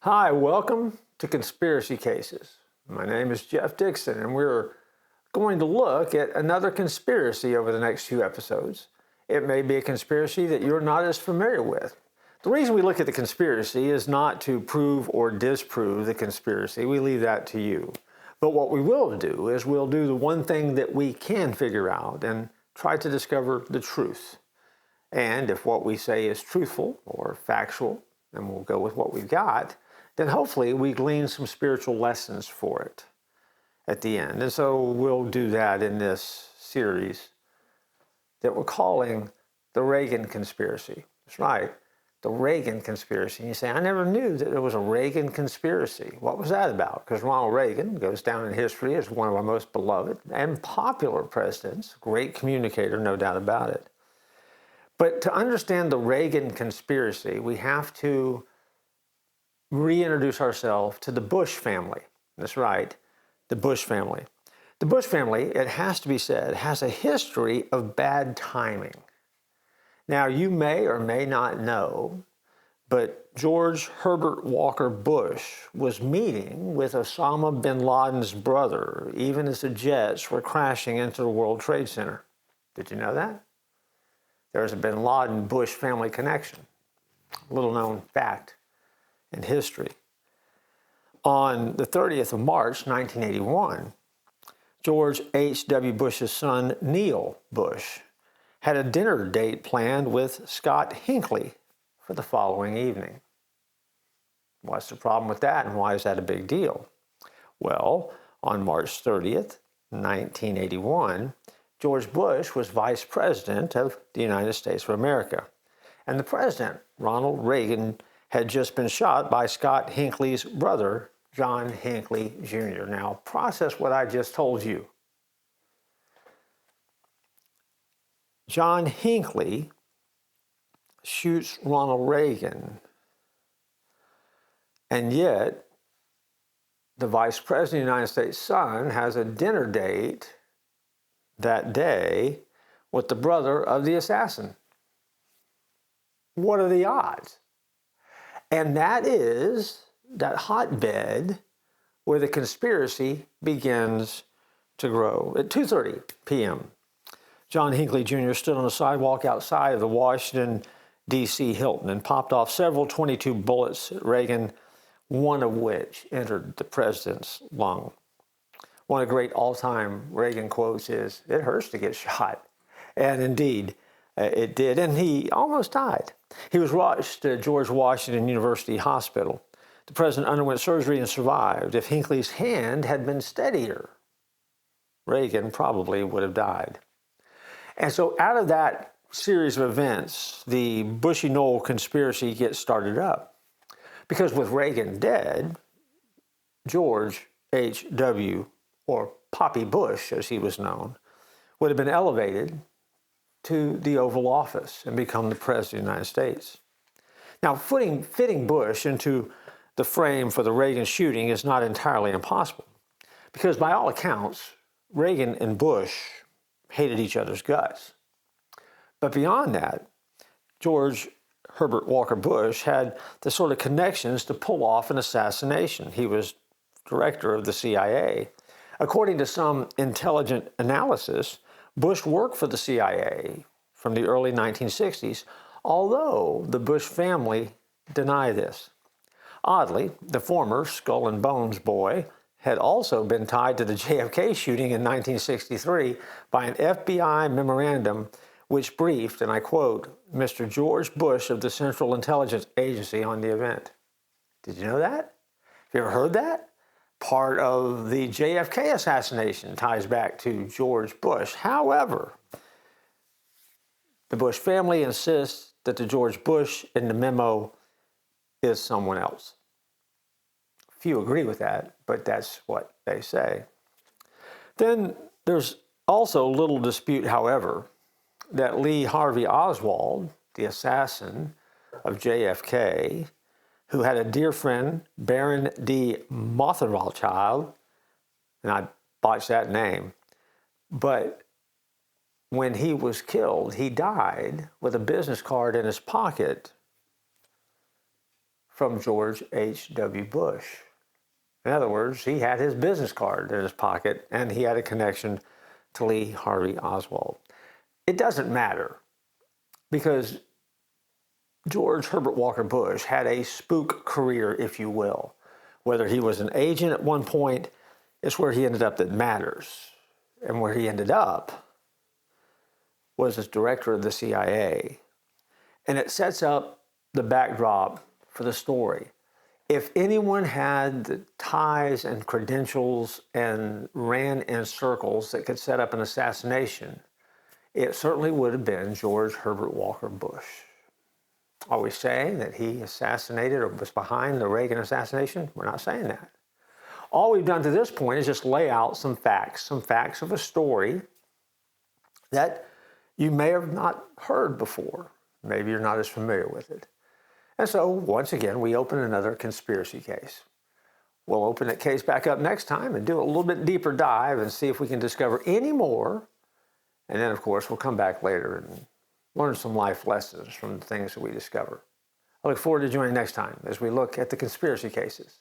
Hi, welcome to Conspiracy Cases. My name is Jeff Dixon, and we're going to look at another conspiracy over the next few episodes. It may be a conspiracy that you're not as familiar with. The reason we look at the conspiracy is not to prove or disprove the conspiracy. We leave that to you. But what we will do is we'll do the one thing that we can figure out and try to discover the truth. And if what we say is truthful or factual, then we'll go with what we've got, then hopefully we glean some spiritual lessons for it at the end. And so we'll do that in this series that we're calling the Reagan Conspiracy. That's right, the Reagan Conspiracy. And you say, I never knew that there was a Reagan Conspiracy. What was that about? Because Ronald Reagan goes down in history as one of our most beloved and popular presidents, great communicator, no doubt about it. But to understand the Reagan Conspiracy, we have to reintroduce ourselves to the Bush family. That's right, the Bush family. The Bush family, it has to be said, has a history of bad timing. Now, you may or may not know, but George Herbert Walker Bush was meeting with Osama bin Laden's brother, even as the jets were crashing into the World Trade Center. Did you know that? There's a bin Laden-Bush family connection. Little known fact in history. On the 30th of March, 1981, George H.W. Bush's son, Neil Bush, had a dinner date planned with Scott Hinckley for the following evening. What's the problem with that, and why is that a big deal? Well, on March 30th, 1981, George Bush was Vice President of the United States of America, and the President, Ronald Reagan, had just been shot by Scott Hinckley's brother, John Hinckley Jr. Now, process what I just told you. John Hinckley shoots Ronald Reagan, and yet the Vice President of the United States' son has a dinner date that day with the brother of the assassin. What are the odds? And that is that hotbed where the conspiracy begins to grow. At 2:30 p.m., John Hinckley Jr. stood on the sidewalk outside of the Washington, D.C. Hilton and popped off several .22 bullets at Reagan, one of which entered the president's lung. One of the great all-time Reagan quotes is, "It hurts to get shot." And indeed, it did, and he almost died. He was rushed to George Washington University Hospital. The president underwent surgery and survived. If Hinckley's hand had been steadier, Reagan probably would have died. And so out of that series of events, the Bushy-Knoll conspiracy gets started up. Because with Reagan dead, George H.W., or Poppy Bush, as he was known, would have been elevated to the Oval Office and become the President of the United States. Now, fitting Bush into the frame for the Reagan shooting is not entirely impossible, because by all accounts, Reagan and Bush hated each other's guts. But beyond that, George Herbert Walker Bush had the sort of connections to pull off an assassination. He was director of the CIA. According to some intelligent analysis, Bush worked for the CIA from the early 1960s, although the Bush family deny this. Oddly, the former Skull and Bones boy had also been tied to the JFK shooting in 1963 by an FBI memorandum which briefed, and I quote, Mr. George Bush of the Central Intelligence Agency on the event. Did you know that? Have you ever heard that? Part of the JFK assassination ties back to George Bush. However, the Bush family insists that the George Bush in the memo is someone else. Few agree with that, but that's what they say. Then there's also little dispute, however, that Lee Harvey Oswald, the assassin of JFK, who had a dear friend, Baron D. Motherwellchild, and I botched that name, but when he was killed, he died with a business card in his pocket from George H.W. Bush. In other words, he had his business card in his pocket and he had a connection to Lee Harvey Oswald. It doesn't matter because George Herbert Walker Bush had a spook career, if you will. Whether he was an agent at one point, it's where he ended up that matters. And where he ended up was as director of the CIA. And it sets up the backdrop for the story. If anyone had the ties and credentials and ran in circles that could set up an assassination, it certainly would have been George Herbert Walker Bush. Are we saying that he assassinated or was behind the Reagan assassination? We're not saying that. All we've done to this point is just lay out some facts of a story that you may have not heard before. Maybe you're not as familiar with it. And so, once again, we open another conspiracy case. We'll open that case back up next time and do a little bit deeper dive and see if we can discover any more. And then, of course, we'll come back later and learn some life lessons from the things that we discover. I look forward to joining next time as we look at the conspiracy cases.